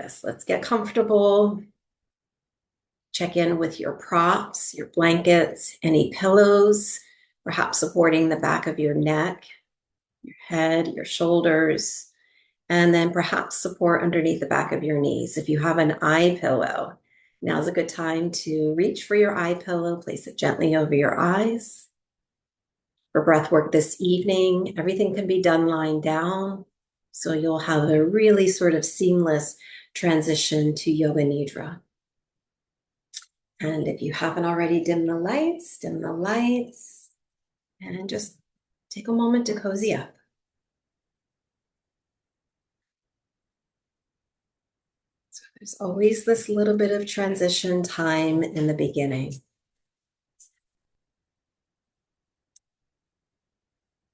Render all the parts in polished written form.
this. Let's get comfortable. Check in with your props, your blankets, any pillows, perhaps supporting the back of your neck, your head, your shoulders, and then perhaps support underneath the back of your knees. If you have an eye pillow, now's a good time to reach for your eye pillow, place it gently over your eyes. For breath work this evening, everything can be done lying down, so you'll have a really sort of seamless transition to Yoga Nidra. And if you haven't already, dim the lights, and just take a moment to cozy up. So there's always this little bit of transition time in the beginning.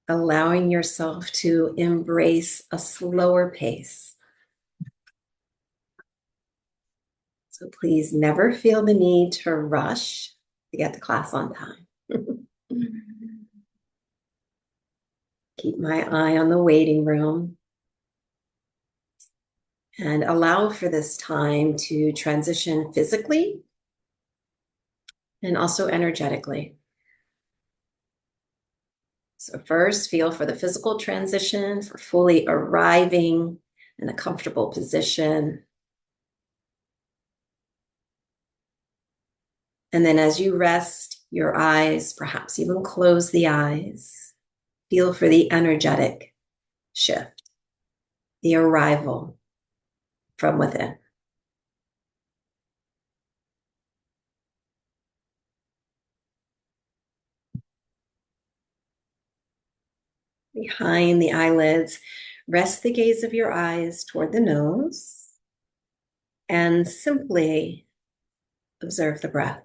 Allowing yourself to embrace a slower pace. So please never feel the need to rush to get to class on time. Keep my eye on the waiting room and allow for this time to transition physically and also energetically. So first, feel for the physical transition, for fully arriving in a comfortable position. And then as you rest your eyes, perhaps even close the eyes, feel for the energetic shift, the arrival from within. Behind the eyelids, rest the gaze of your eyes toward the nose and simply observe the breath.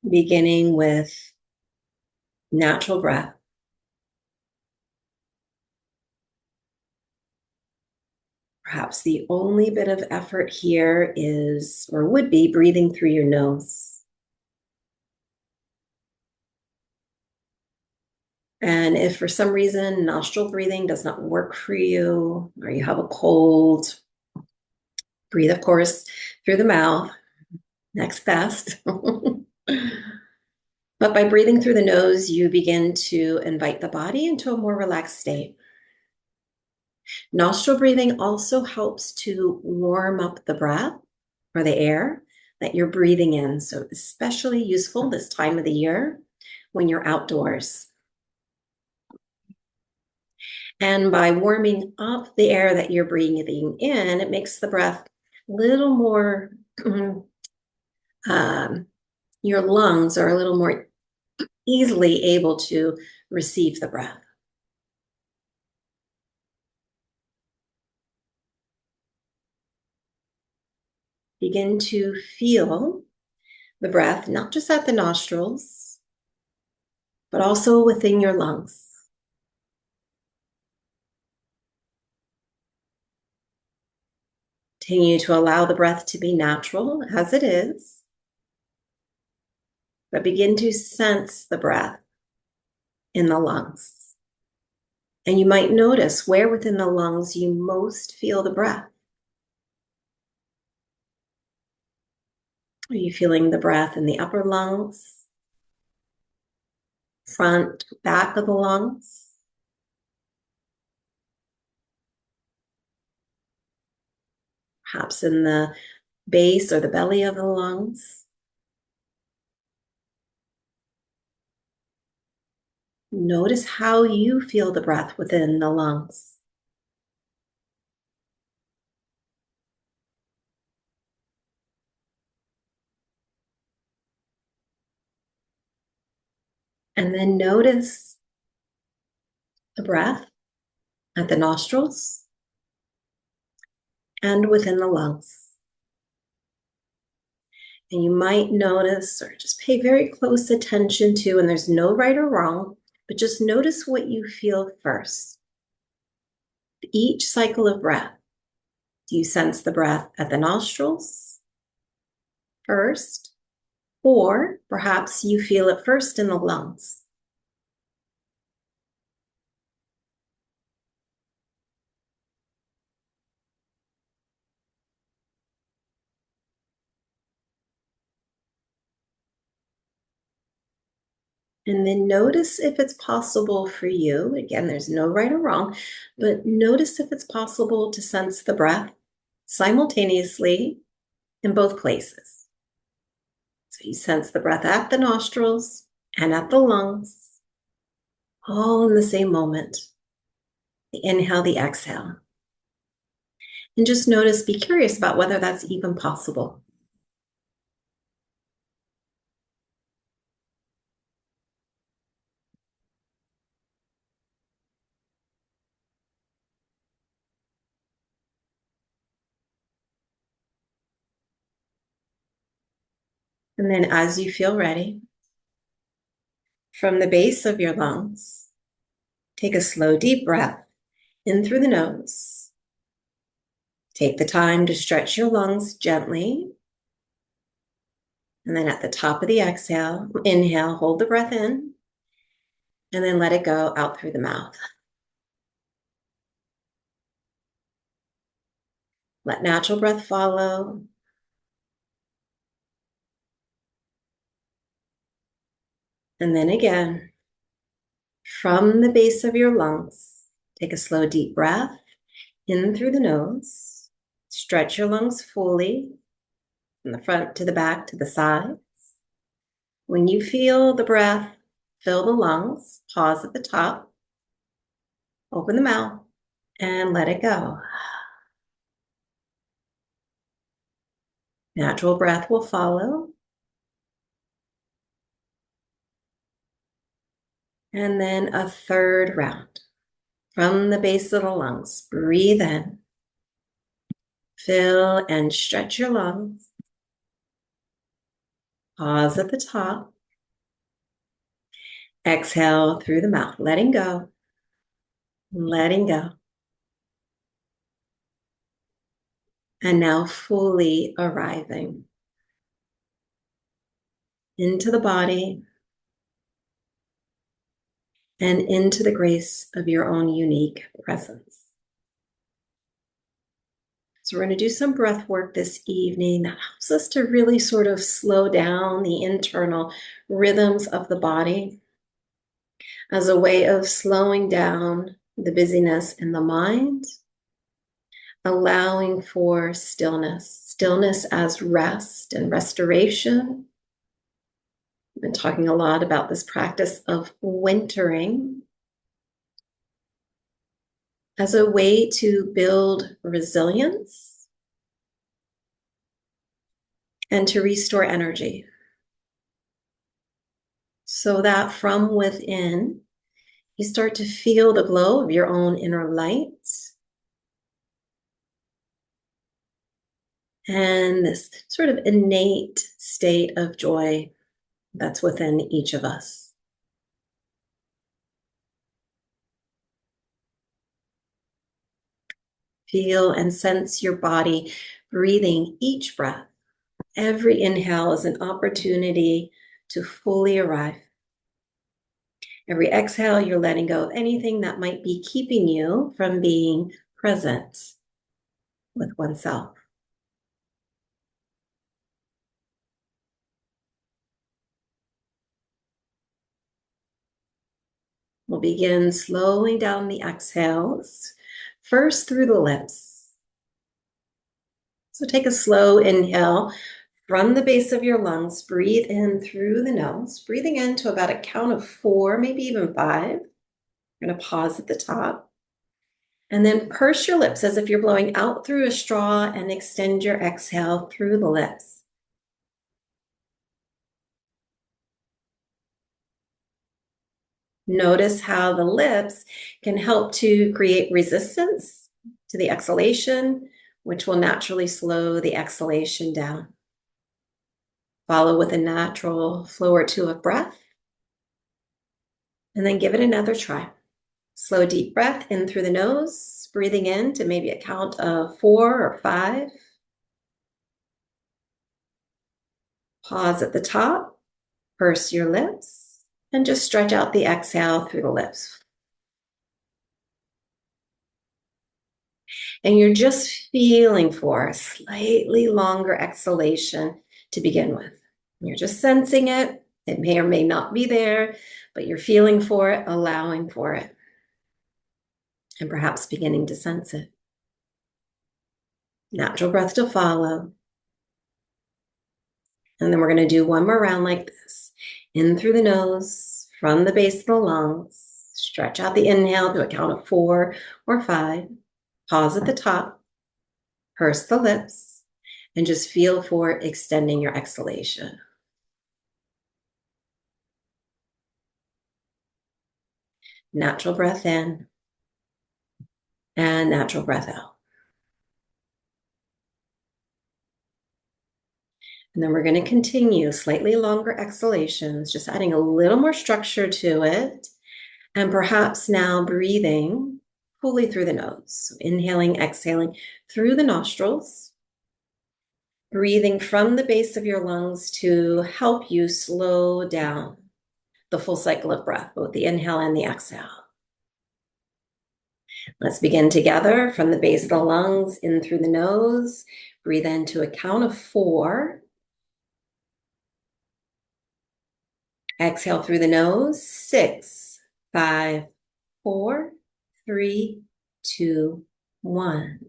Beginning with natural breath. Perhaps the only bit of effort here is, or would be, breathing through your nose. And if for some reason nostril breathing does not work for you, or you have a cold, breathe, of course, through the mouth. Next best. But by breathing through the nose, you begin to invite the body into a more relaxed state. Nostril breathing also helps to warm up the breath or the air that you're breathing in. So especially useful this time of the year when you're outdoors. And by warming up the air that you're breathing in, it makes the breath a little more, your lungs are a little more easily able to receive the breath. Begin to feel the breath, not just at the nostrils, but also within your lungs. Continue to allow the breath to be natural as it is, but begin to sense the breath in the lungs. And you might notice where within the lungs you most feel the breath. Are you feeling the breath in the upper lungs, front, back of the lungs? Perhaps in the base or the belly of the lungs? Notice how you feel the breath within the lungs. And then notice the breath at the nostrils and within the lungs. And you might notice or just pay very close attention to, and there's no right or wrong, but just notice what you feel first. Each cycle of breath, do you sense the breath at the nostrils first? Or perhaps you feel it first in the lungs. And then notice if it's possible for you. Again, there's no right or wrong, but notice if it's possible to sense the breath simultaneously in both places. So you sense the breath at the nostrils and at the lungs, all in the same moment. The inhale, the exhale. And just notice, be curious about whether that's even possible. And then as you feel ready, from the base of your lungs, take a slow, deep breath in through the nose. Take the time to stretch your lungs gently. And then at the top of the exhale, inhale, hold the breath in, and then let it go out through the mouth. Let natural breath follow. And then again, from the base of your lungs, take a slow, deep breath in through the nose. Stretch your lungs fully from the front to the back to the sides. When you feel the breath fill the lungs, pause at the top, open the mouth, and let it go. Natural breath will follow. And then a third round. From the base of the lungs, breathe in. Fill and stretch your lungs. Pause at the top. Exhale through the mouth, letting go. Letting go. And now fully arriving into the body and into the grace of your own unique presence. So we're going to do some breath work this evening that helps us to really sort of slow down the internal rhythms of the body as a way of slowing down the busyness in the mind, allowing for stillness as rest and restoration. I've been talking a lot about this practice of wintering as a way to build resilience and to restore energy so that from within you start to feel the glow of your own inner light and this sort of innate state of joy that's within each of us. Feel and sense your body breathing each breath. Every inhale is an opportunity to fully arrive. Every exhale, you're letting go of anything that might be keeping you from being present with oneself. We'll begin slowing down the exhales, first through the lips. So take a slow inhale from the base of your lungs. Breathe in through the nose, breathing in to about a count of 4, maybe even 5. We're going to pause at the top. And then purse your lips as if you're blowing out through a straw and extend your exhale through the lips. Notice how the lips can help to create resistance to the exhalation, which will naturally slow the exhalation down. Follow with a natural flow or two of breath, and then give it another try. Slow, deep breath in through the nose, breathing in to maybe a count of 4 or 5. Pause at the top, purse your lips, and just stretch out the exhale through the lips. And you're just feeling for a slightly longer exhalation to begin with. You're just sensing it, It may or may not be there, but you're feeling for it, allowing for it, and perhaps beginning to sense it. Natural breath to follow. And then we're going to do one more round like this. In through the nose, from the base of the lungs. Stretch out the inhale to a count of 4 or 5. Pause at the top. Purse the lips. And just feel for extending your exhalation. Natural breath in. And natural breath out. And then we're going to continue slightly longer exhalations, just adding a little more structure to it. And perhaps now breathing fully through the nose. So inhaling, exhaling through the nostrils. Breathing from the base of your lungs to help you slow down the full cycle of breath, both the inhale and the exhale. Let's begin together from the base of the lungs, in through the nose. Breathe into a count of 4. Exhale through the nose. 6, 5, 4, 3, 2, 1.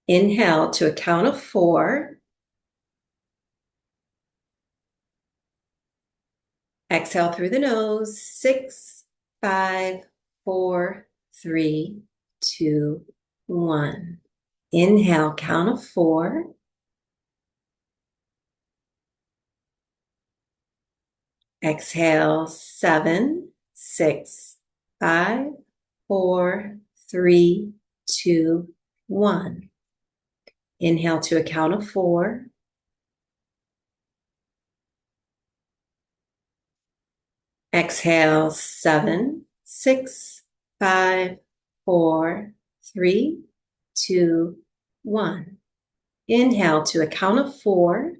Inhale to a count of 4. Exhale through the nose. 6, 5, 4, 3, 2, 1. Inhale, count of 4. Exhale, 7, 6, 5, 4, 3, 2, 1. Inhale to a count of 4. Exhale, 7, 6, 5, 4, 3, 2, 1. Inhale to a count of 4.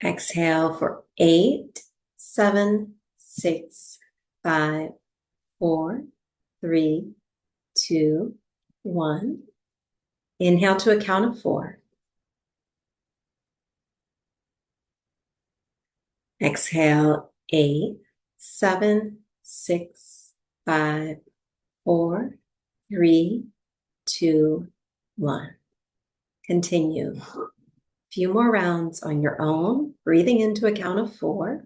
Exhale for 8, 7, 6, 5, 4, 3, 2, 1. Inhale to a count of 4. Exhale, 8, 7, 6, 5, 4, 3, 2, 1. Continue. A few more rounds on your own, breathing into a count of 4.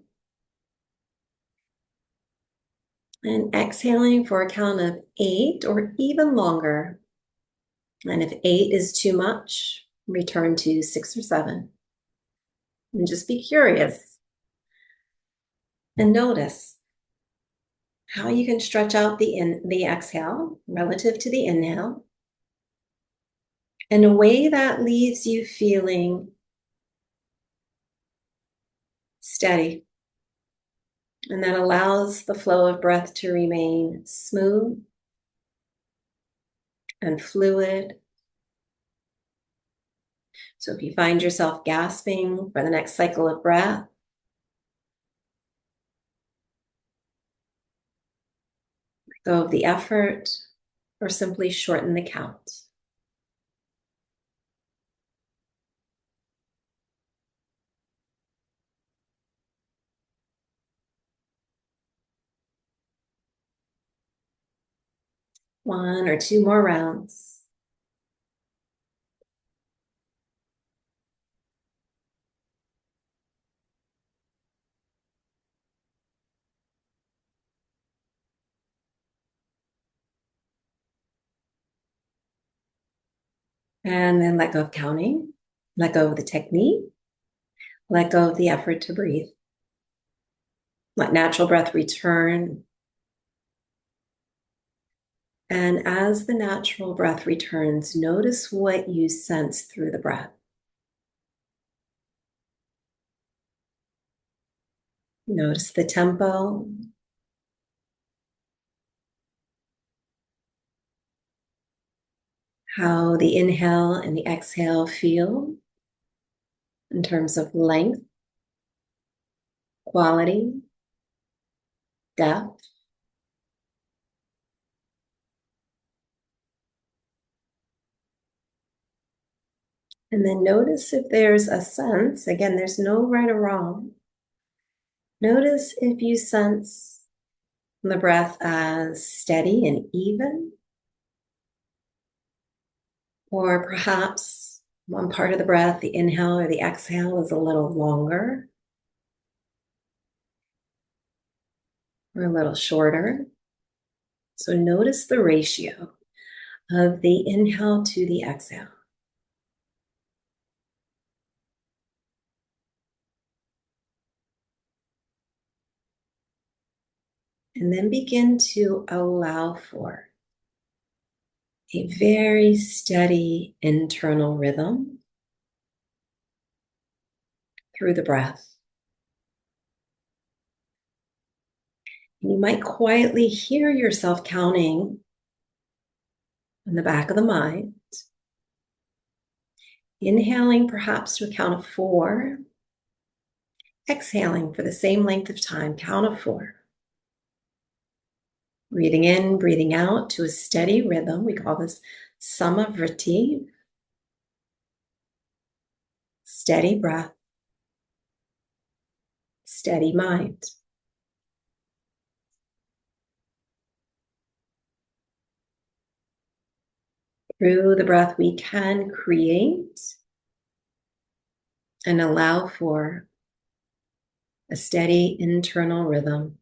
And exhaling for a count of 8 or even longer. And if 8 is too much, return to 6 or 7. And just be curious and notice how you can stretch out the exhale relative to the inhale in a way that leaves you feeling steady and that allows the flow of breath to remain smooth and fluid. So if you find yourself gasping for the next cycle of breath, let go of the effort or simply shorten the count. One or two more rounds. And then let go of counting, let go of the technique, let go of the effort to breathe. Let natural breath return. And as the natural breath returns, notice what you sense through the breath. Notice the tempo. How the inhale and the exhale feel in terms of length, quality, depth. And then notice if there's a sense, again, there's no right or wrong. Notice if you sense the breath as steady and even, or perhaps one part of the breath, the inhale or the exhale, is a little longer or a little shorter. So notice the ratio of the inhale to the exhale. And then begin to allow for a very steady internal rhythm through the breath. And you might quietly hear yourself counting in the back of the mind, inhaling perhaps to a count of 4, exhaling for the same length of time, count of 4. Breathing in, breathing out to a steady rhythm. We call this samavriti, steady breath, steady mind. Through the breath, we can create and allow for a steady internal rhythm.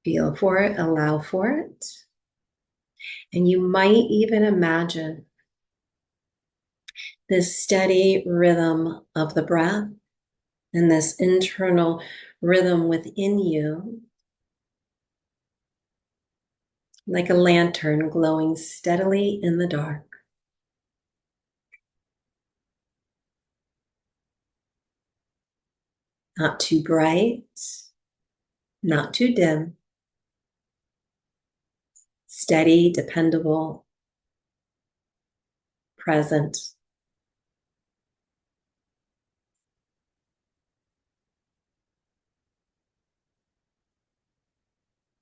Feel for it, allow for it. And you might even imagine this steady rhythm of the breath and this internal rhythm within you, like a lantern glowing steadily in the dark. Not too bright, not too dim. Steady, dependable, present.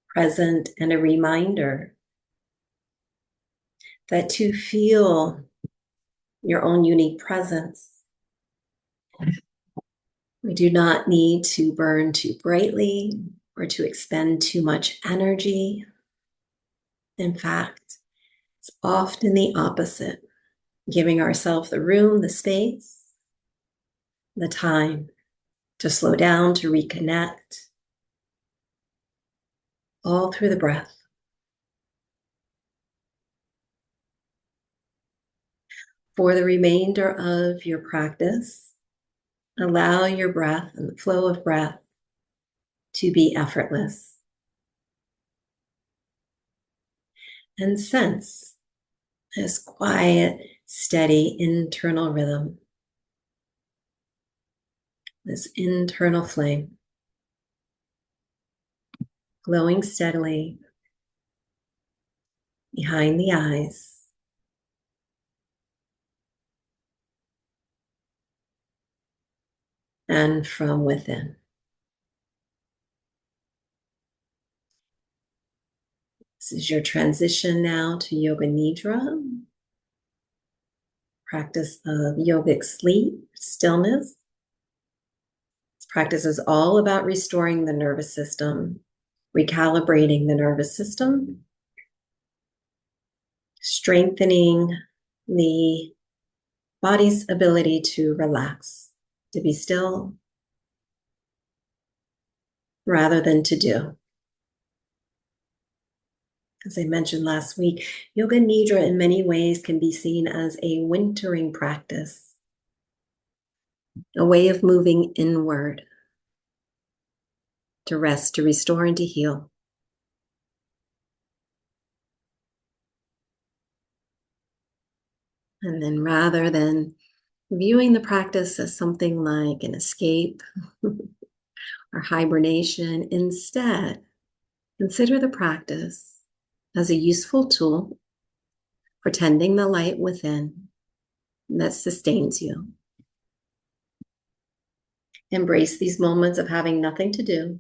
Present and a reminder that to feel your own unique presence, we do not need to burn too brightly or to expend too much energy. In fact, it's often the opposite, giving ourselves the room, the space, the time to slow down, to reconnect, all through the breath. For the remainder of your practice, allow your breath and the flow of breath to be effortless. And sense this quiet, steady internal rhythm, this internal flame, glowing steadily behind the eyes, and from within. This is your transition now to Yoga Nidra, practice of yogic sleep, stillness. This practice is all about restoring the nervous system, recalibrating the nervous system, strengthening the body's ability to relax, to be still rather than to do. As I mentioned last week, Yoga Nidra in many ways can be seen as a wintering practice, a way of moving inward to rest, to restore, and to heal. And then rather than viewing the practice as something like an escape or hibernation, instead, consider the practice as a useful tool for tending the light within that sustains you. Embrace these moments of having nothing to do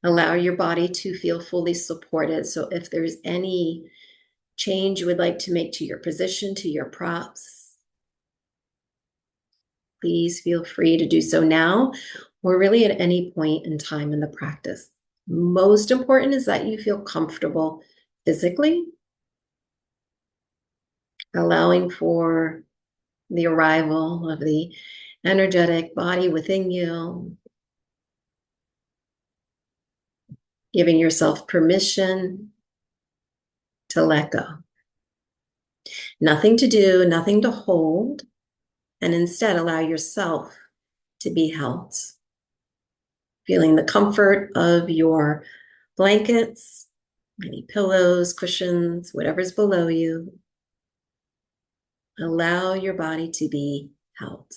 Allow your body to feel fully supported. So if there's any change you would like to make to your position, to your props, please feel free to do so now or really at any point in time in the practice. Most important is that you feel comfortable physically, allowing for the arrival of the energetic body within you, giving yourself permission to let go. Nothing to do, nothing to hold, and instead allow yourself to be held. Feeling the comfort of your blankets, any pillows, cushions, whatever's below you. Allow your body to be held.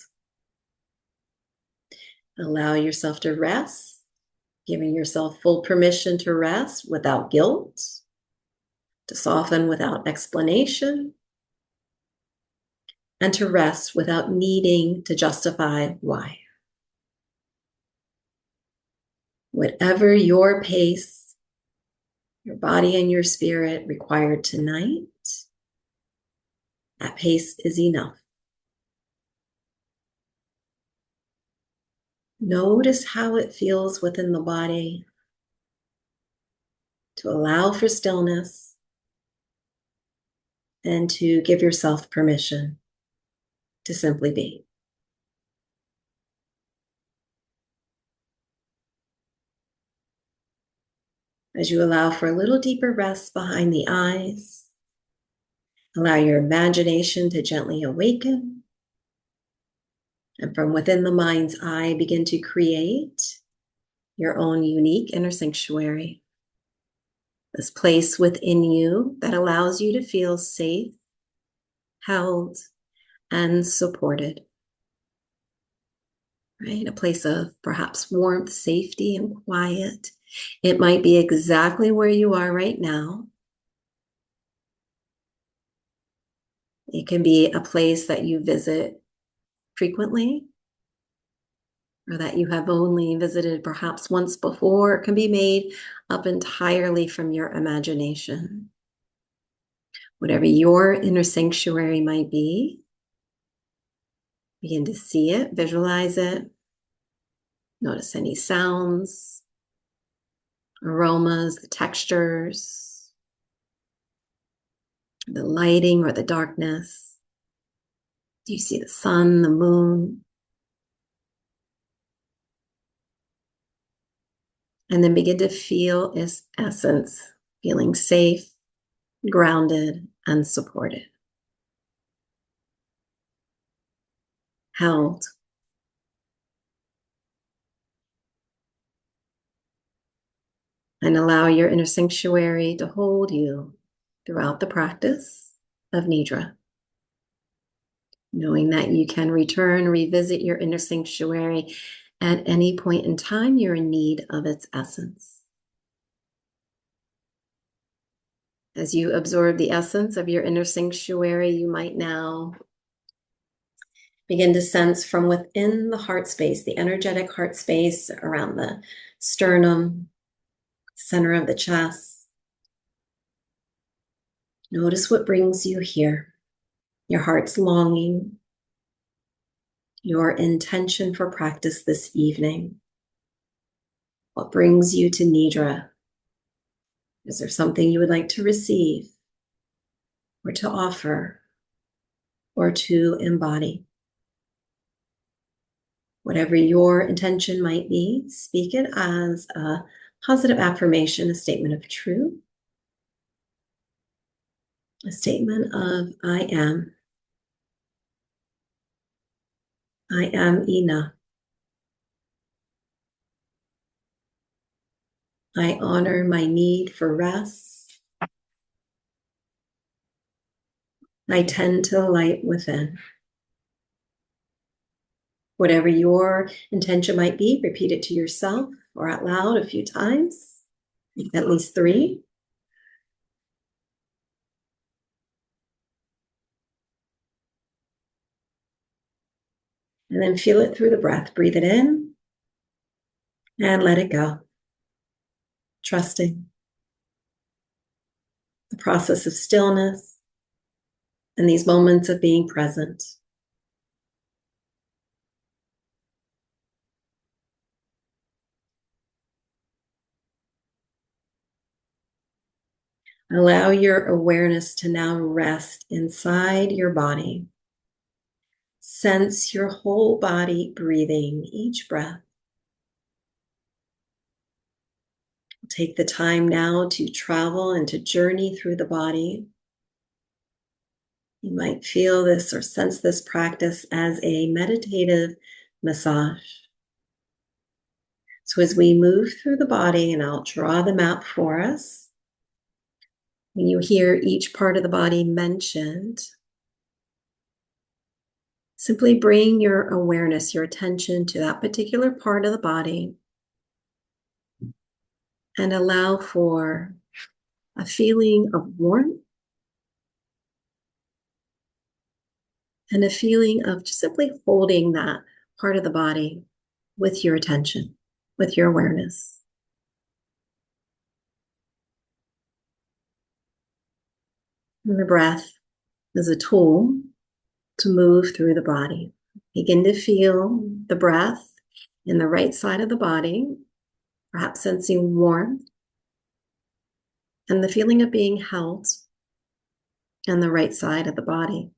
Allow yourself to rest, giving yourself full permission to rest without guilt, to soften without explanation, and to rest without needing to justify why. Whatever your pace, your body and your spirit require tonight, that pace is enough. Notice how it feels within the body to allow for stillness and to give yourself permission to simply be. As you allow for a little deeper rest behind the eyes, allow your imagination to gently awaken. And from within the mind's eye, begin to create your own unique inner sanctuary. This place within you that allows you to feel safe, held, and supported. Right? A place of perhaps warmth, safety, and quiet. It might be exactly where you are right now. It can be a place that you visit frequently or that you have only visited perhaps once before. It can be made up entirely from your imagination. Whatever your inner sanctuary might be, begin to see it, visualize it. Notice any sounds, aromas, the textures, the lighting or the darkness. Do you see the sun, the moon? And then begin to feel its essence, feeling safe, grounded, and supported. Held. And allow your inner sanctuary to hold you throughout the practice of Nidra. Knowing that you can return, revisit your inner sanctuary at any point in time you're in need of its essence. As you absorb the essence of your inner sanctuary, you might now begin to sense from within the heart space, the energetic heart space around the sternum, center of the chest. Notice what brings you here, your heart's longing, your intention for practice this evening. What brings you to Nidra? Is there something you would like to receive or to offer or to embody? Whatever your intention might be, speak it as a positive affirmation, a statement of truth, a statement of I am. I am enough. I honor my need for rest. I tend to the light within. Whatever your intention might be, repeat it to yourself or out loud a few times, at least 3. And then feel it through the breath. Breathe it in and let it go. trusting the process of stillness and these moments of being present. Allow your awareness to now rest inside your body. Sense your whole body breathing each breath. Take the time now to travel and to journey through the body. You might feel this or sense this practice as a meditative massage. So as we move through the body, and I'll draw the map for us, when you hear each part of the body mentioned, simply bring your awareness, your attention to that particular part of the body and allow for a feeling of warmth and a feeling of just simply holding that part of the body with your attention, with your awareness. And the breath is a tool to move through the body. Begin to feel the breath in the right side of the body, perhaps sensing warmth and the feeling of being held on the right side of the body.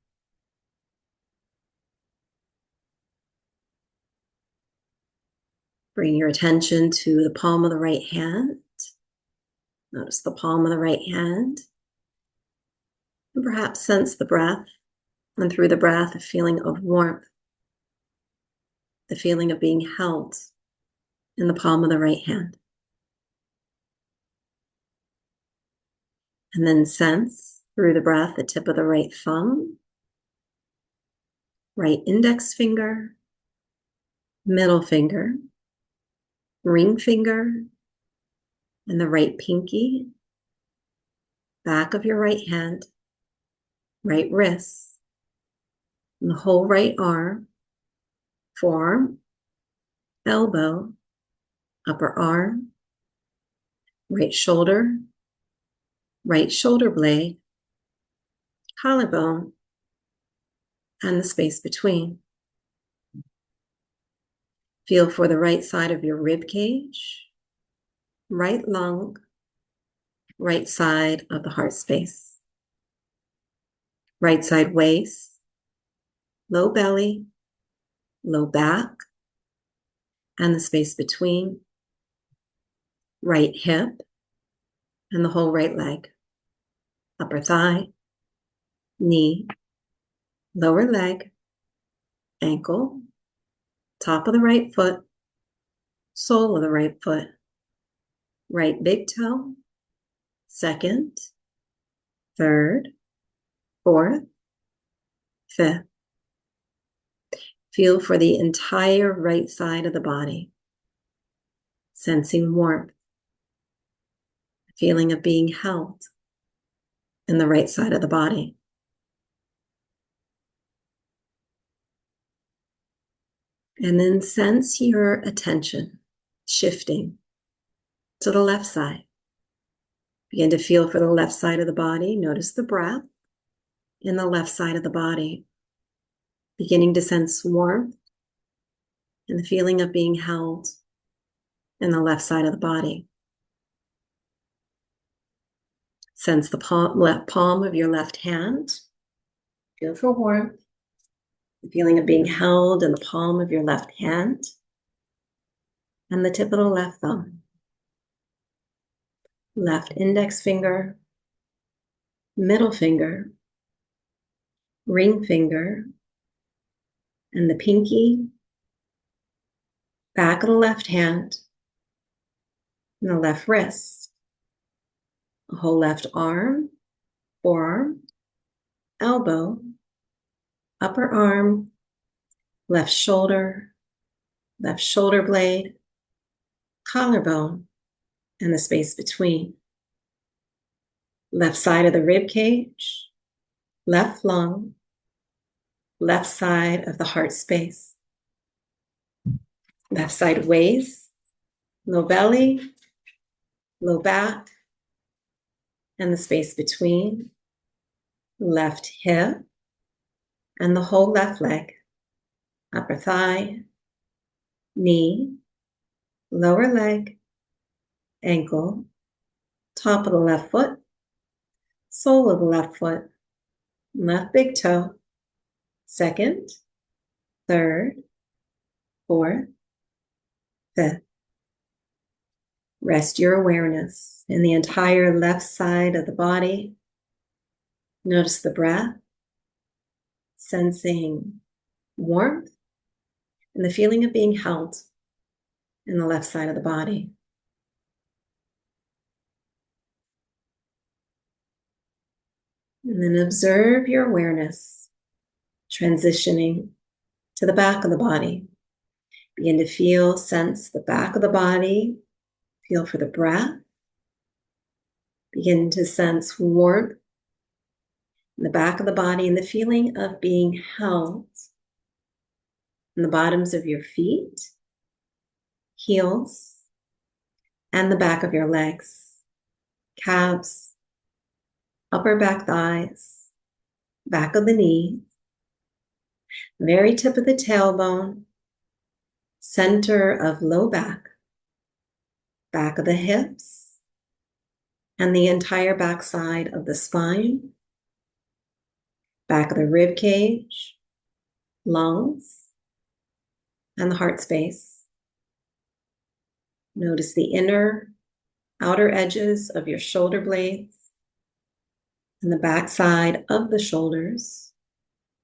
Bring your attention to the palm of the right hand. Notice the palm of the right hand. And perhaps sense the breath, and through the breath, a feeling of warmth, the feeling of being held in the palm of the right hand. And then sense through the breath the tip of the right thumb, right index finger, middle finger, ring finger, and the right pinky, back of your right hand, right wrist, and the whole right arm, forearm, elbow, upper arm, right shoulder blade, collarbone, and the space between. Feel for the right side of your rib cage, right lung, right side of the heart space, right side waist, low belly, low back, and the space between, right hip, and the whole right leg, upper thigh, knee, lower leg, ankle, top of the right foot, sole of the right foot, right big toe, second, third, fourth, fifth. Feel for the entire right side of the body, sensing warmth, feeling of being held in the right side of the body. And then sense your attention shifting to the left side. Begin to feel for the left side of the body. Notice the breath in the left side of the body. Beginning to sense warmth and the feeling of being held in the left side of the body. Sense the left palm of your left hand. Feel for warmth. The feeling of being held in the palm of your left hand and the tip of the left thumb. Left index finger, middle finger, ring finger, and the pinky, back of the left hand, and the left wrist, the whole left arm, forearm, elbow, upper arm, left shoulder blade, collarbone, and the space between. Left side of the rib cage, left lung, left side of the heart space, left side waist, low belly, low back, and the space between, left hip, and the whole left leg, upper thigh, knee, lower leg, ankle, top of the left foot, sole of the left foot, left big toe, second, third, fourth, fifth. Rest your awareness in the entire left side of the body. Notice the breath, sensing warmth and the feeling of being held in the left side of the body. And then observe your awareness transitioning to the back of the body. Begin to feel, sense the back of the body. Feel for the breath. Begin to sense warmth in the back of the body and the feeling of being held in the bottoms of your feet, heels, and the back of your legs, calves, upper back thighs, back of the knee, very tip of the tailbone, center of low back, back of the hips, and the entire back side of the spine, back of the rib cage, lungs, and the heart space. Notice the inner, outer edges of your shoulder blades and the back side of the shoulders,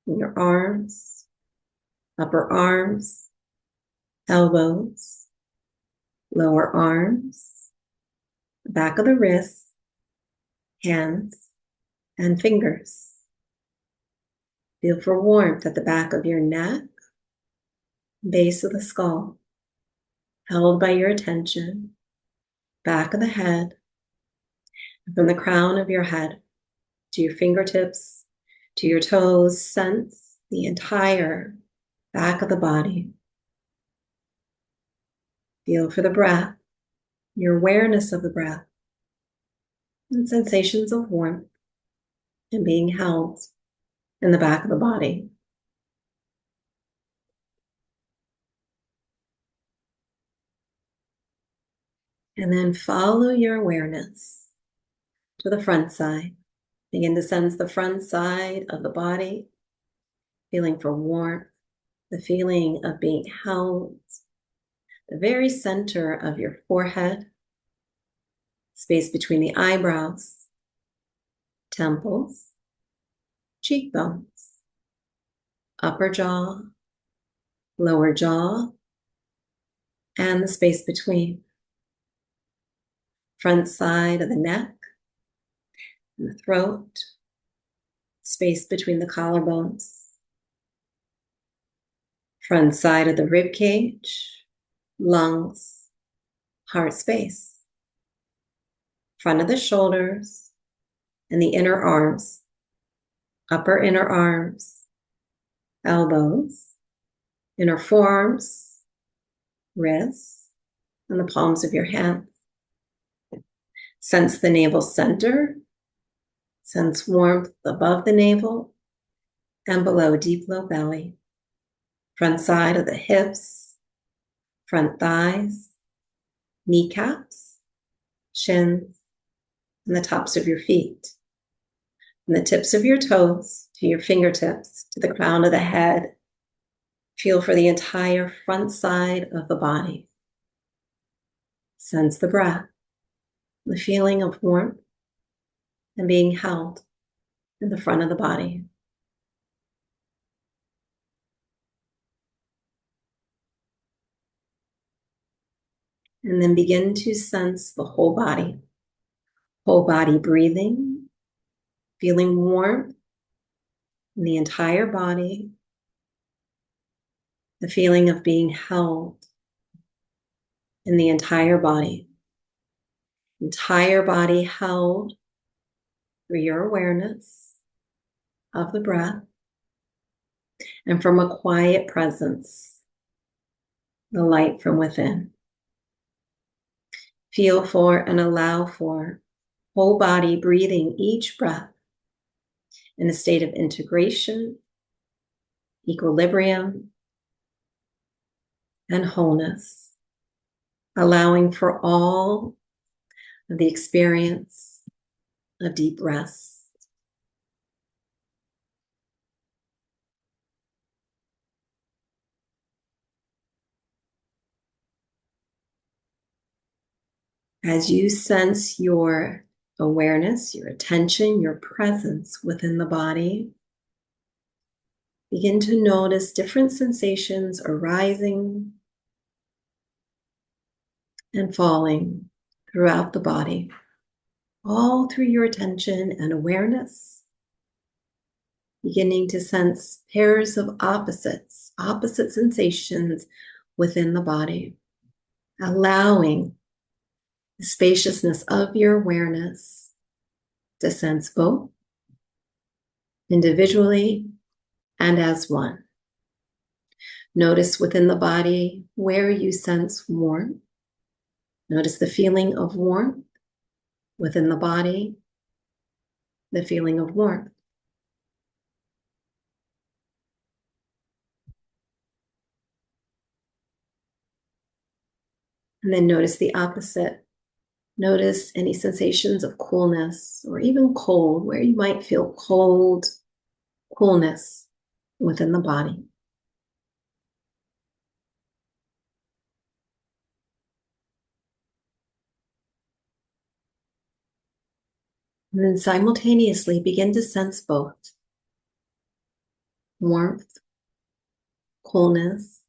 and your arms, upper arms, elbows, lower arms, the back of the wrists, hands, and fingers. Feel for warmth at the back of your neck, base of the skull, held by your attention, back of the head, from the crown of your head to your fingertips, to your toes. Sense the entire back of the body. Feel for the breath, your awareness of the breath, and sensations of warmth and being held in the back of the body. And then follow your awareness to the front side. Begin to sense the front side of the body, feeling for warmth, the feeling of being held, the very center of your forehead, space between the eyebrows, temples, cheekbones, upper jaw, lower jaw, and the space between. Front side of the neck and the throat, space between the collarbones. Front side of the rib cage, lungs, heart space. Front of the shoulders and the inner arms, upper inner arms, elbows, inner forearms, wrists, and the palms of your hands. Sense the navel center. Sense warmth above the navel and below, deep low belly. Front side of the hips, front thighs, kneecaps, shins, and the tops of your feet. From the tips of your toes to your fingertips to the crown of the head. Feel for the entire front side of the body. Sense the breath, the feeling of warmth and being held in the front of the body. And then begin to sense the whole body breathing, feeling warmth in the entire body, the feeling of being held in the entire body held through your awareness of the breath and from a quiet presence, the light from within. Feel for and allow for whole body breathing each breath in a state of integration, equilibrium, and wholeness, allowing for all of the experience of deep rest. As you sense your awareness, your attention, your presence within the body, begin to notice different sensations arising and falling throughout the body, all through your attention and awareness, beginning to sense pairs of opposite sensations within the body, allowing the spaciousness of your awareness to sense both individually and as one. Notice within the body where you sense warmth. Notice the feeling of warmth within the body, the feeling of warmth. And then notice the opposite. Notice any sensations of coolness or even cold, where you might feel cold, coolness within the body. And then simultaneously begin to sense both warmth, coolness,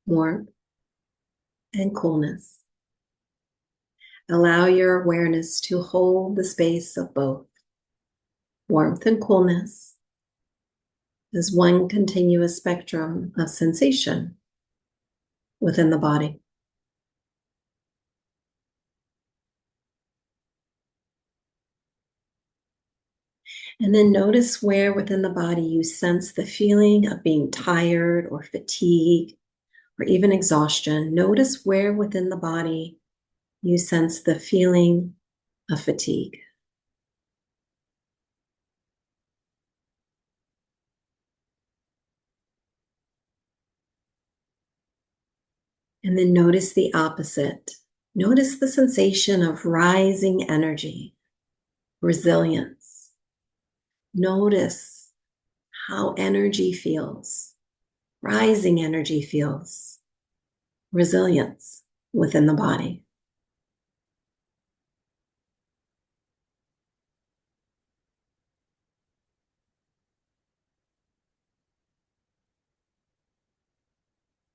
warmth, and coolness. Allow your awareness to hold the space of both warmth and coolness as one continuous spectrum of sensation within the body. And then notice where within the body you sense the feeling of being tired or fatigue or even exhaustion. Notice where within the body you sense the feeling of fatigue. And then notice the opposite. Notice the sensation of rising energy, resilience. Notice how energy feels, rising energy feels, resilience within the body.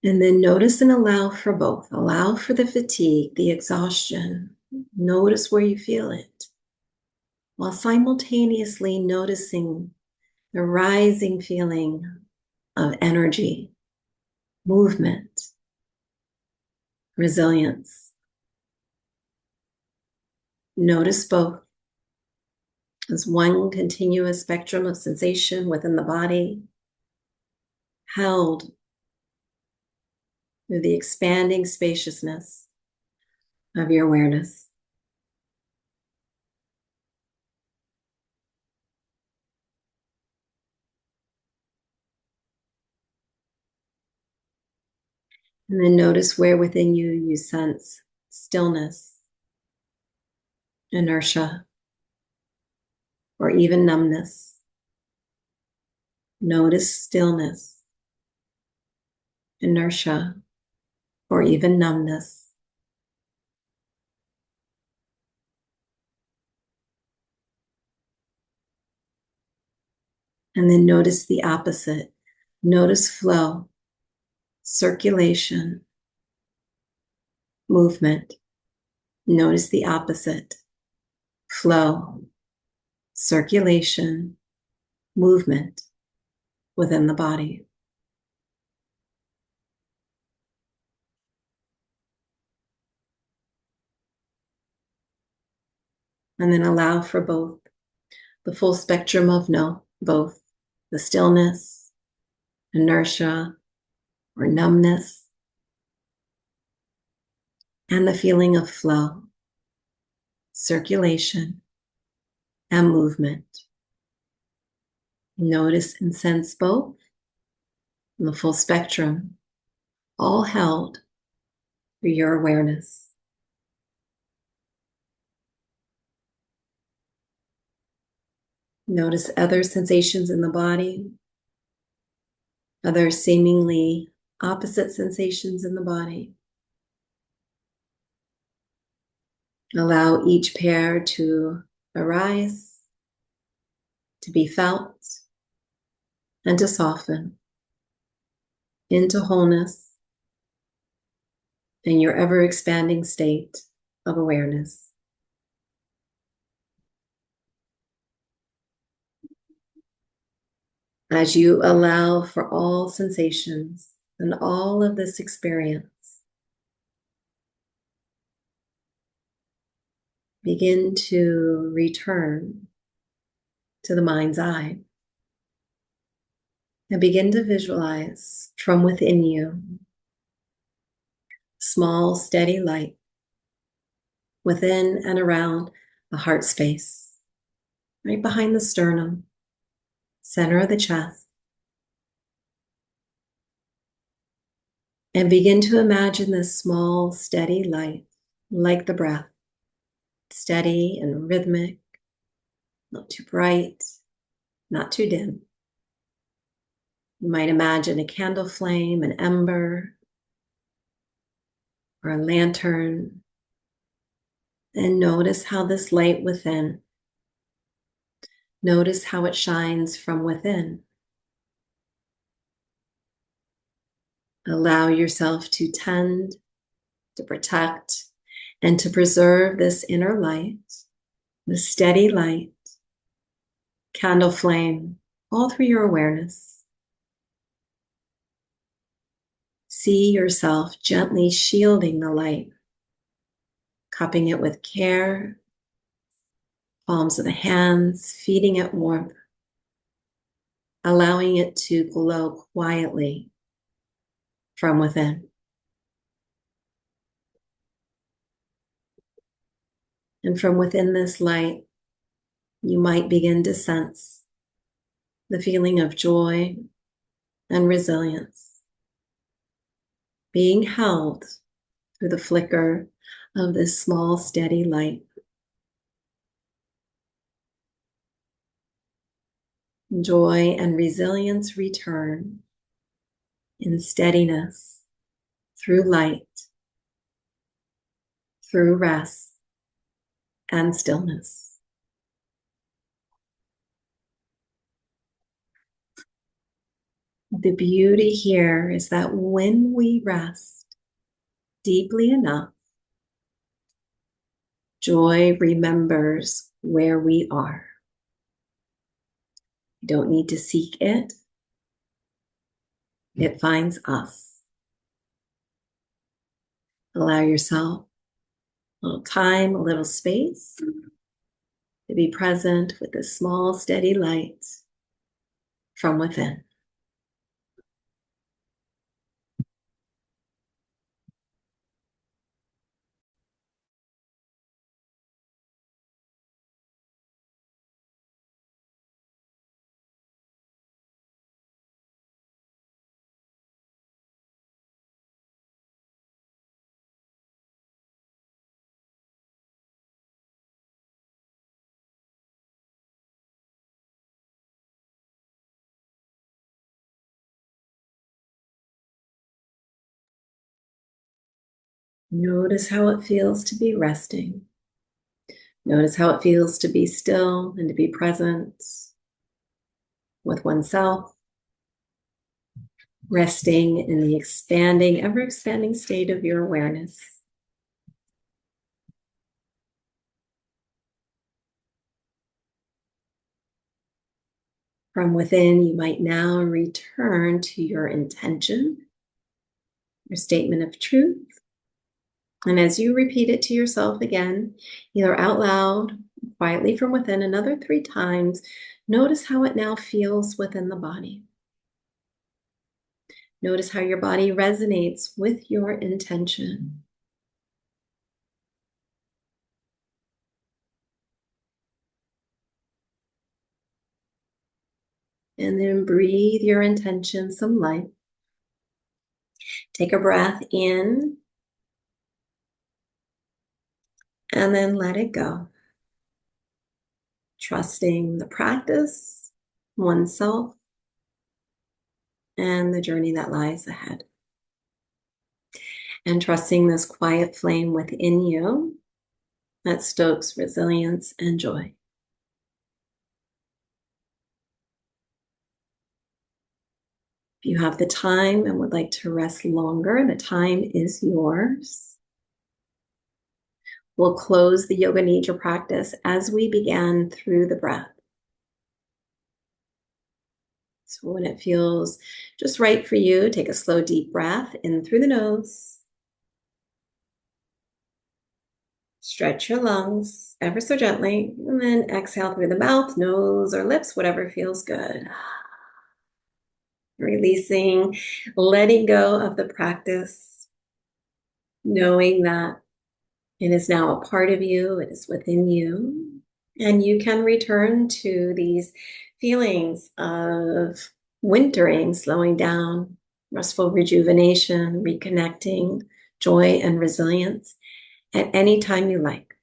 And then notice and allow for both. Allow for the fatigue, the exhaustion. Notice where you feel it, while simultaneously noticing the rising feeling of energy, movement, resilience. Notice both as one continuous spectrum of sensation within the body, held through the expanding spaciousness of your awareness. And then notice where within you sense stillness, inertia, or even numbness. Notice stillness, inertia, or even numbness. And then notice the opposite. Notice flow, circulation, movement. Notice the opposite. Flow, circulation, movement within the body. And then allow for both, the full spectrum of both the stillness, inertia, or numbness, and the feeling of flow, circulation, and movement. Notice and sense both in the full spectrum, all held for your awareness. Notice other sensations in the body, other seemingly opposite sensations in the body. Allow each pair to arise, to be felt, and to soften into wholeness in your ever-expanding state of awareness. As you allow for all sensations and all of this experience, begin to return to the mind's eye and begin to visualize from within you small, steady light within and around the heart space, right behind the sternum, center of the chest. And begin to imagine this small, steady light, like the breath, steady and rhythmic, not too bright, not too dim. You might imagine a candle flame, an ember, or a lantern. And notice how this light within, notice how it shines from within. Allow yourself to tend, to protect, and to preserve this inner light, the steady light, candle flame, all through your awareness. See yourself gently shielding the light, cupping it with care, palms of the hands, feeding it warmth, allowing it to glow quietly from within. And from within this light, you might begin to sense the feeling of joy and resilience, being held through the flicker of this small, steady light. Joy and resilience return in steadiness, through light, through rest and stillness. The beauty here is that when we rest deeply enough, joy remembers where we are. You don't need to seek it. It finds us. Allow yourself a little time, a little space to be present with a small, steady light from within. Notice how it feels to be resting. Notice how it feels to be still and to be present with oneself, resting in the expanding, ever-expanding state of your awareness. From within, you might now return to your intention, your statement of truth. And as you repeat it to yourself again, either out loud, quietly from within, another 3 times, notice how it now feels within the body. Notice how your body resonates with your intention. And then breathe your intention some light. Take a breath in and then let it go. Trusting the practice, oneself, and the journey that lies ahead. And trusting this quiet flame within you that stokes resilience and joy. If you have the time and would like to rest longer, the time is yours. We'll close the Yoga Nidra practice as we began through the breath. So when it feels just right for you, take a slow, deep breath in through the nose. Stretch your lungs ever so gently, and then exhale through the mouth, nose, or lips, whatever feels good. Releasing, letting go of the practice, knowing that it is now a part of you, it is within you, and you can return to these feelings of wintering, slowing down, restful rejuvenation, reconnecting, joy, and resilience at any time you like.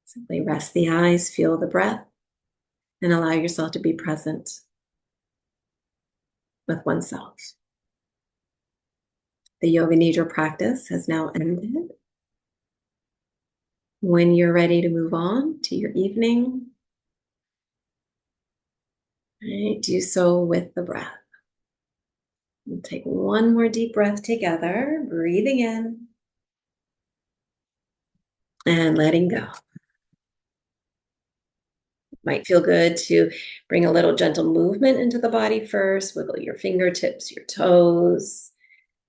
Simply rest the eyes, feel the breath, and allow yourself to be present with oneself. The Yoga Nidra practice has now ended. When you're ready to move on to your evening, right, do so with the breath. We'll take one more deep breath together, breathing in and letting go. Might feel good to bring a little gentle movement into the body first. Wiggle your fingertips, your toes.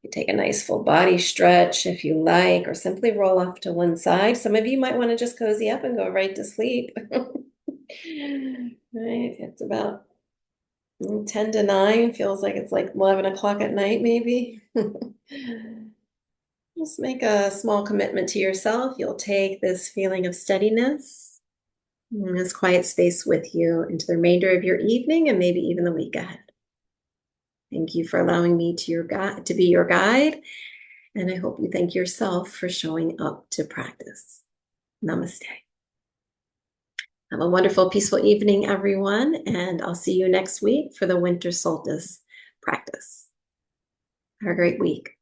You take a nice full body stretch if you like, or simply roll off to one side. Some of you might want to just cozy up and go right to sleep. Right, it's about 10 to 9. Feels like it's like 11 o'clock at night, maybe. Just make a small commitment to yourself. You'll take this feeling of steadiness and this quiet space with you into the remainder of your evening and maybe even the week ahead. Thank you for allowing me to be your guide. And I hope you thank yourself for showing up to practice. Namaste. Have a wonderful, peaceful evening, everyone. And I'll see you next week for the winter solstice practice. Have a great week.